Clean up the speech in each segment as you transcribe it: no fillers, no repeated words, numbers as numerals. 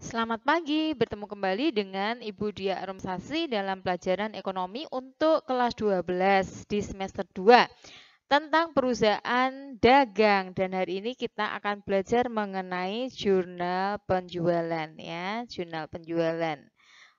Selamat pagi, bertemu kembali dengan Ibu Dia Arumsasi dalam pelajaran ekonomi untuk kelas 12 di semester 2 tentang perusahaan dagang. Dan hari ini kita akan belajar mengenai jurnal penjualan ya, jurnal penjualan.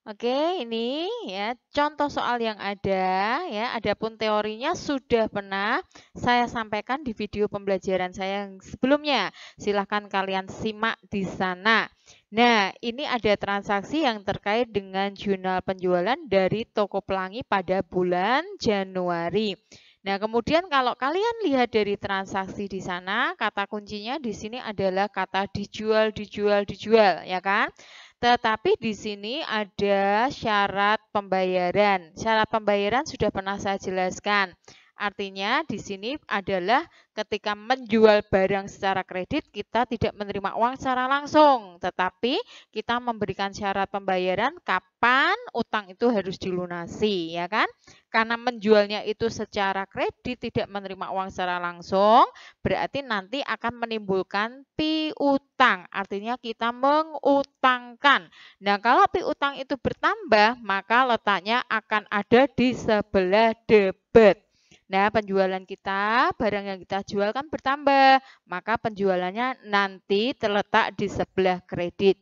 Oke, ini ya contoh soal yang ada ya. Adapun teorinya sudah pernah saya sampaikan di video pembelajaran saya yang sebelumnya. Silahkan kalian simak di sana. Nah, ini ada transaksi yang terkait dengan jurnal penjualan dari toko pelangi pada bulan Januari. Nah, kemudian kalau kalian lihat dari transaksi di sana, kata kuncinya di sini adalah kata dijual, dijual, dijual, ya kan? Tetapi di sini ada syarat pembayaran. Syarat pembayaran sudah pernah saya jelaskan. Artinya di sini adalah ketika menjual barang secara kredit kita tidak menerima uang secara langsung, tetapi kita memberikan syarat pembayaran kapan utang itu harus dilunasi, ya kan? Karena menjualnya itu secara kredit tidak menerima uang secara langsung, berarti nanti akan menimbulkan piutang. Artinya kita mengutangkan. Nah, kalau piutang itu bertambah, maka letaknya akan ada di sebelah debit. Nah, penjualan kita, barang yang kita jual kan bertambah, maka penjualannya nanti terletak di sebelah kredit.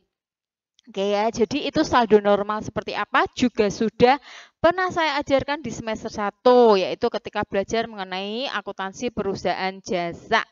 Oke ya, jadi itu saldo normal seperti apa juga sudah pernah saya ajarkan di semester 1, yaitu ketika belajar mengenai akuntansi perusahaan jasa.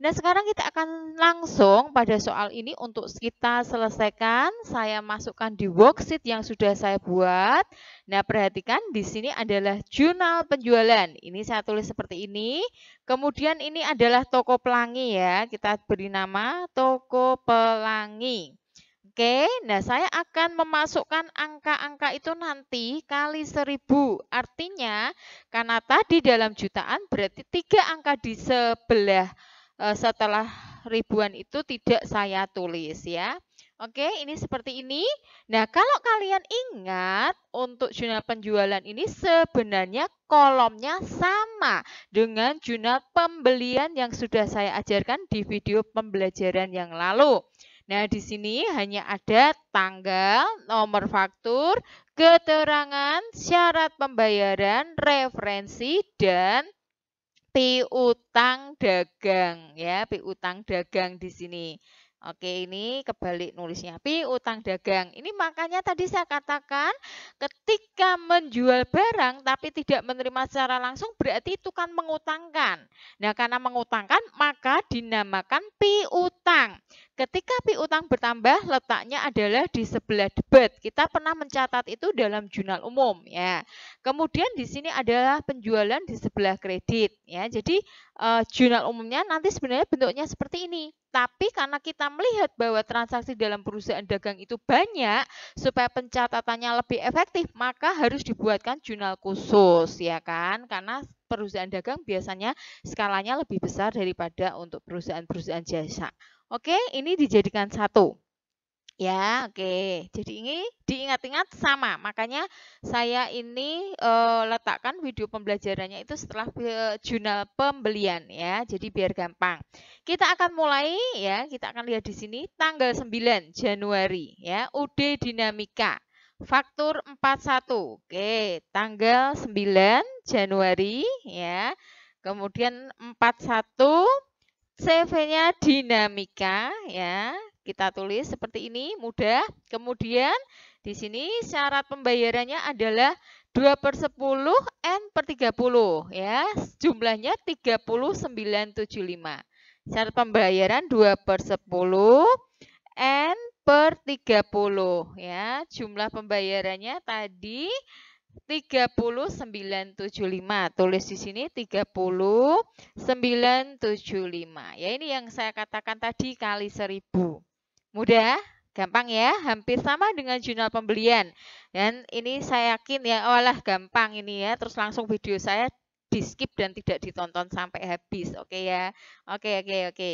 Nah, sekarang kita akan langsung pada soal ini untuk kita selesaikan. Saya masukkan di worksheet yang sudah saya buat. Nah, perhatikan di sini adalah jurnal penjualan. Ini saya tulis seperti ini. Kemudian ini adalah toko pelangi ya. Kita beri nama toko pelangi. Oke, nah saya akan memasukkan angka-angka itu nanti kali 1000. Artinya, karena tadi dalam jutaan berarti 3 angka di sebelah setelah ribuan itu tidak saya tulis ya. Oke, ini seperti ini. Nah, kalau kalian ingat untuk jurnal penjualan ini sebenarnya kolomnya sama dengan jurnal pembelian yang sudah saya ajarkan di video pembelajaran yang lalu. Nah, di sini hanya ada tanggal, nomor faktur, keterangan, syarat pembayaran, referensi, dan piutang dagang ya, piutang dagang di sini. Oke, ini kebalik nulisnya. Piutang dagang. Ini makanya tadi saya katakan ketika menjual barang tapi tidak menerima secara langsung berarti itu kan mengutangkan. Nah, karena mengutangkan maka dinamakan piutang. Ketika piutang bertambah letaknya adalah di sebelah debit. Kita pernah mencatat itu dalam jurnal umum ya. Kemudian di sini adalah penjualan di sebelah kredit ya. Jadi jurnal umumnya nanti sebenarnya bentuknya seperti ini. Tapi karena kita melihat bahwa transaksi dalam perusahaan dagang itu banyak, supaya pencatatannya lebih efektif, maka harus dibuatkan jurnal khusus, ya kan? Karena perusahaan dagang biasanya skalanya lebih besar daripada untuk perusahaan-perusahaan jasa. Oke, ini dijadikan satu. Ya, oke. Jadi ini diingat-ingat sama. Makanya saya ini letakkan video pembelajarannya itu setelah jurnal pembelian ya. Jadi biar gampang. Kita akan mulai ya, kita akan lihat di sini tanggal 9 Januari ya, UD Dinamika. Faktur 41. Oke, tanggal 9 Januari ya. Kemudian 41 CV-nya Dinamika ya. Kita tulis seperti ini, mudah. Kemudian di sini syarat pembayarannya adalah 2/10 N/30 ya. Jumlahnya 3975. Syarat pembayaran 2/10 N/30 ya. Jumlah pembayarannya tadi 3975. Tulis di sini 3975. Ya, ini yang saya katakan tadi kali 1000. Mudah, gampang ya, hampir sama dengan jurnal pembelian. Dan ini saya yakin ya, walah gampang ini ya. Terus langsung video saya di skip dan tidak ditonton sampai habis. Oke ya. Oke.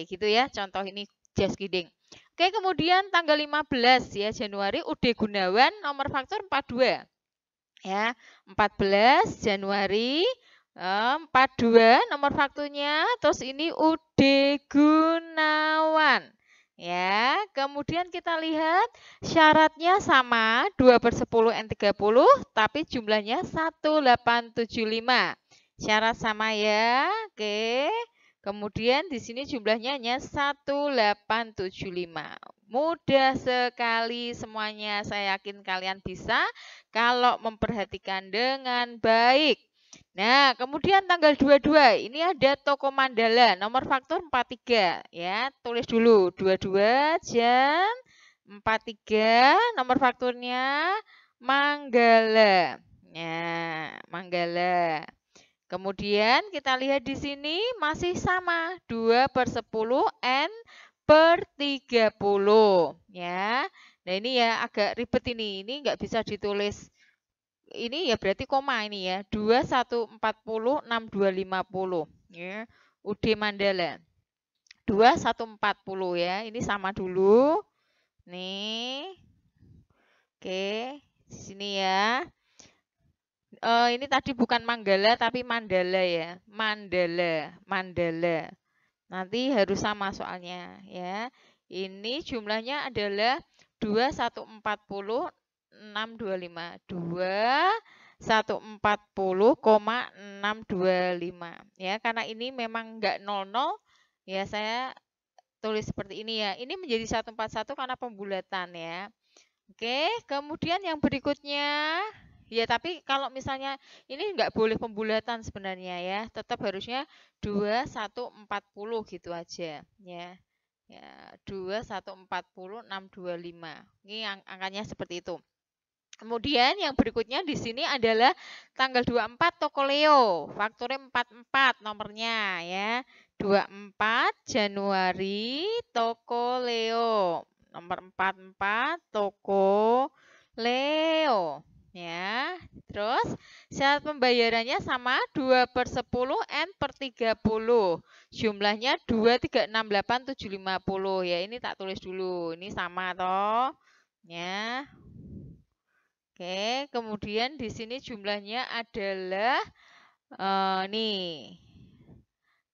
Gitu ya. Contoh ini just kidding. Oke, kemudian tanggal 15 ya Januari UD Gunawan nomor faktur 42. Ya, 14 Januari 42 nomor fakturnya. Terus ini UD Gunawan. Ya, kemudian kita lihat syaratnya sama 2/10 N30 tapi jumlahnya 1875. Syarat sama ya. Oke. Kemudian di sini jumlahnya hanya 1875. Mudah sekali semuanya. Saya yakin kalian bisa kalau memperhatikan dengan baik. Nah, kemudian tanggal 22 ini ada toko Mandala, nomor faktur 43 ya. Tulis dulu 22 jam 43, nomor fakturnya Manggala. Ya, Manggala. Kemudian kita lihat di sini masih sama 2/10 N per 30 ya. Nah, ini ya agak ribet ini. Ini nggak bisa ditulis ini ya berarti koma ini ya 2140 6250 ya UD Mandala 2140 ya ini sama dulu nih. Oke di sini ya ini tadi bukan Manggala tapi Mandala ya Mandala nanti harus sama soalnya ya. Ini jumlahnya adalah 2140 625 2140,625 ya karena ini memang enggak 00 ya saya tulis seperti ini ya. Ini menjadi 141 karena pembulatan ya. Oke, kemudian yang berikutnya ya tapi kalau misalnya ini enggak boleh pembulatan sebenarnya ya, tetap harusnya 2140 gitu aja ya. Ya, 2140 625. Ini angkanya seperti itu. Kemudian yang berikutnya di sini adalah tanggal 24 toko Leo, fakturnya 44 nomornya ya. 24 Januari toko Leo, nomor 44 toko Leo ya. Terus syarat pembayarannya sama 2/10 N per 30. Jumlahnya 2368750 ya. Ini tak tulis dulu. Ini sama toh. Ya. Oke, kemudian di sini jumlahnya adalah nih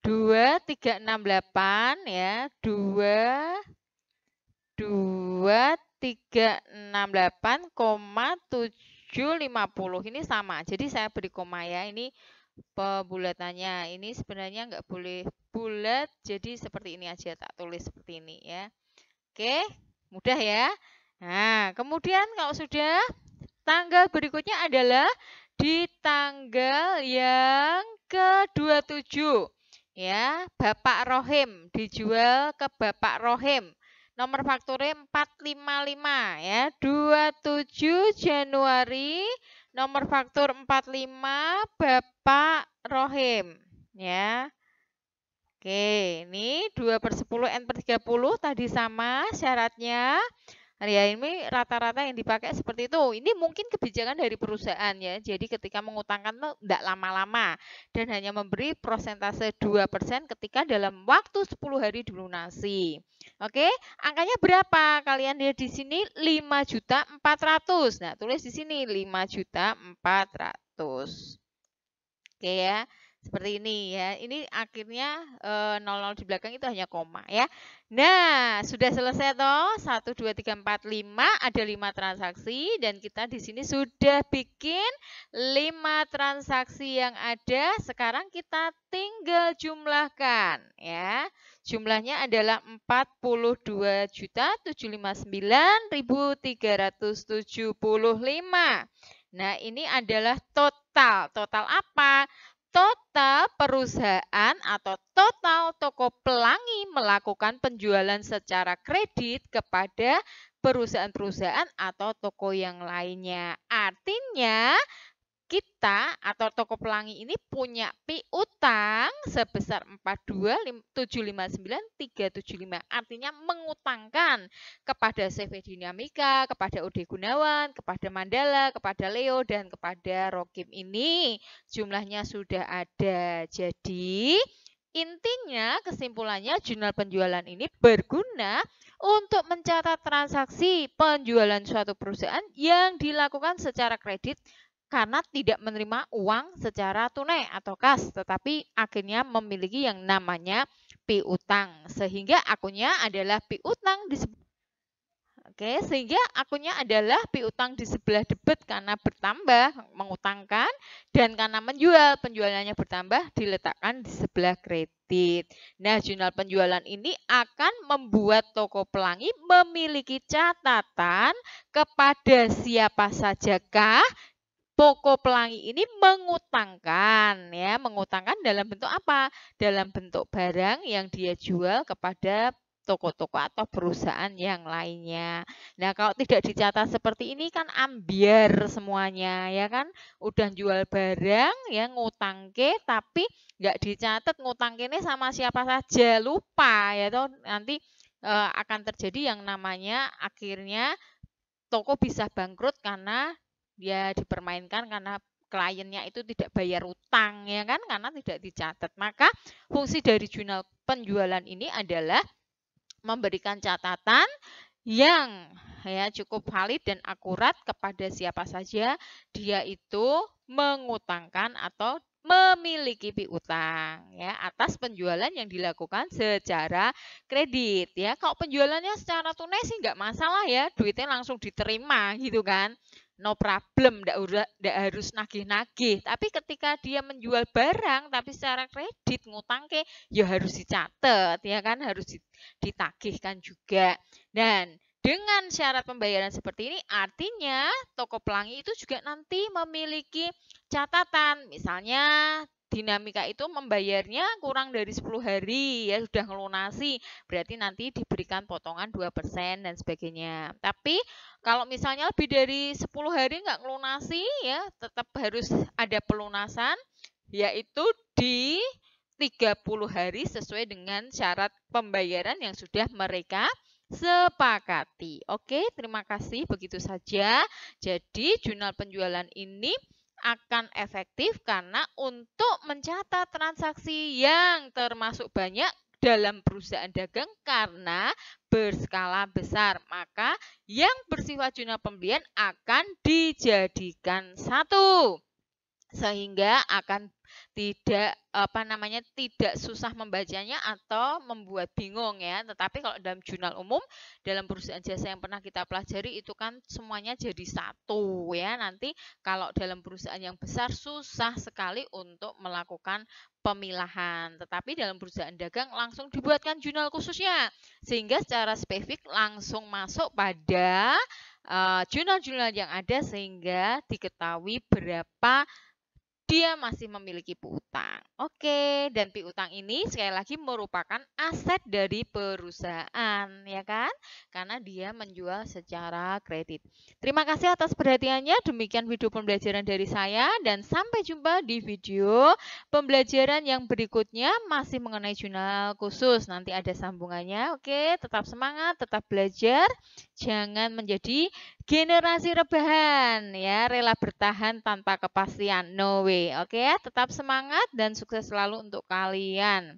2368 ya, 2368,750 ini sama. Jadi saya beri koma ya. Ini pembulatannya. Ini sebenarnya nggak boleh bulat, jadi seperti ini aja tak tulis seperti ini ya. Oke, mudah ya. Nah, kemudian kalau sudah tanggal berikutnya adalah di tanggal yang ke-27 ya, Bapak Rohim dijual ke Bapak Rohim. Nomor fakturnya 455 ya, 27 Januari nomor faktur 45 Bapak Rohim ya. Oke, ini 2/10 N per 30 tadi sama syaratnya. Ya ini rata-rata yang dipakai seperti itu. Ini mungkin kebijakan dari perusahaan ya. Jadi ketika mengutangkan tuh tidak lama-lama dan hanya memberi persentase 2% ketika dalam waktu 10 hari dilunasi. Oke, angkanya berapa? Kalian lihat di sini 5.400.000. Nah, tulis di sini 5.400.000. Oke ya. Seperti ini ya. Ini akhirnya 00 di belakang itu hanya koma ya. Nah, sudah selesai toh. 1 2 3 4 5 ada 5 transaksi dan kita di sini sudah bikin 5 transaksi yang ada. Sekarang kita tinggal jumlahkan ya. Jumlahnya adalah 42.759.375. Nah, ini adalah total. Total apa? Total perusahaan atau total toko pelangi melakukan penjualan secara kredit kepada perusahaan-perusahaan atau toko yang lainnya. Artinya kita atau toko pelangi ini punya piutang sebesar 42.759.375. Artinya mengutangkan kepada CV Dinamika, kepada OD Gunawan, kepada Mandala, kepada Leo, dan kepada Rokim ini. Jumlahnya sudah ada. Jadi intinya kesimpulannya jurnal penjualan ini berguna untuk mencatat transaksi penjualan suatu perusahaan yang dilakukan secara kredit karena tidak menerima uang secara tunai atau kas, tetapi akhirnya memiliki yang namanya piutang. Sehingga akunnya adalah piutang di Oke, sehingga akunnya adalah piutang di sebelah debit karena bertambah mengutangkan, dan karena menjual penjualannya bertambah diletakkan di sebelah kredit. Nah, jurnal penjualan ini akan membuat toko pelangi memiliki catatan kepada siapa sajakah toko pelangi ini mengutangkan, ya, mengutangkan dalam bentuk apa? Dalam bentuk barang yang dia jual kepada toko-toko atau perusahaan yang lainnya. Nah, kalau tidak dicatat seperti ini kan ambiar semuanya, ya kan? Udah jual barang, ya ngutangke, tapi nggak dicatat ngutangke ini sama siapa saja, lupa, ya toh nanti akan terjadi yang namanya akhirnya toko bisa bangkrut karena dia dipermainkan karena kliennya itu tidak bayar utang, ya kan, karena tidak dicatat. Maka fungsi dari jurnal penjualan ini adalah memberikan catatan yang ya cukup valid dan akurat kepada siapa saja dia itu mengutangkan atau memiliki piutang, ya, atas penjualan yang dilakukan secara kredit, ya. Kalau penjualannya secara tunai sih nggak masalah, ya, duitnya langsung diterima gitu kan, no problem, nggak harus nagih-nagih. Tapi ketika dia menjual barang tapi secara kredit ngutangke, ya harus dicatat, ya kan, harus ditagihkan juga. Dan dengan syarat pembayaran seperti ini, artinya toko pelangi itu juga nanti memiliki catatan. Misalnya dinamika itu membayarnya kurang dari 10 hari, ya sudah ngelunasi, berarti nanti diberikan potongan 2% dan sebagainya. Tapi kalau misalnya lebih dari 10 hari nggak ngelunasi, ya tetap harus ada pelunasan, yaitu di 30 hari sesuai dengan syarat pembayaran yang sudah mereka sepakati. Oke, terima kasih. Begitu saja. Jadi, jurnal penjualan ini akan efektif karena untuk mencatat transaksi yang termasuk banyak dalam perusahaan dagang karena berskala besar. Maka yang bersifat jurnal pembelian akan dijadikan satu, sehingga akan tidak tidak susah membacanya atau membuat bingung, ya. Tetapi kalau dalam jurnal umum dalam perusahaan jasa yang pernah kita pelajari itu kan semuanya jadi satu, ya. Nanti kalau dalam perusahaan yang besar susah sekali untuk melakukan pemilahan. Tetapi dalam perusahaan dagang langsung dibuatkan jurnal khususnya sehingga secara spesifik langsung masuk pada jurnal-jurnal yang ada sehingga diketahui berapa dia masih memiliki piutang. Oke, dan piutang ini sekali lagi merupakan aset dari perusahaan, ya kan? Karena dia menjual secara kredit. Terima kasih atas perhatiannya. Demikian video pembelajaran dari saya dan sampai jumpa di video pembelajaran yang berikutnya masih mengenai jurnal khusus. Nanti ada sambungannya. Oke, tetap semangat, tetap belajar. Jangan menjadi generasi rebahan, ya, rela bertahan tanpa kepastian, no way. Oke, tetap semangat dan sukses selalu untuk kalian.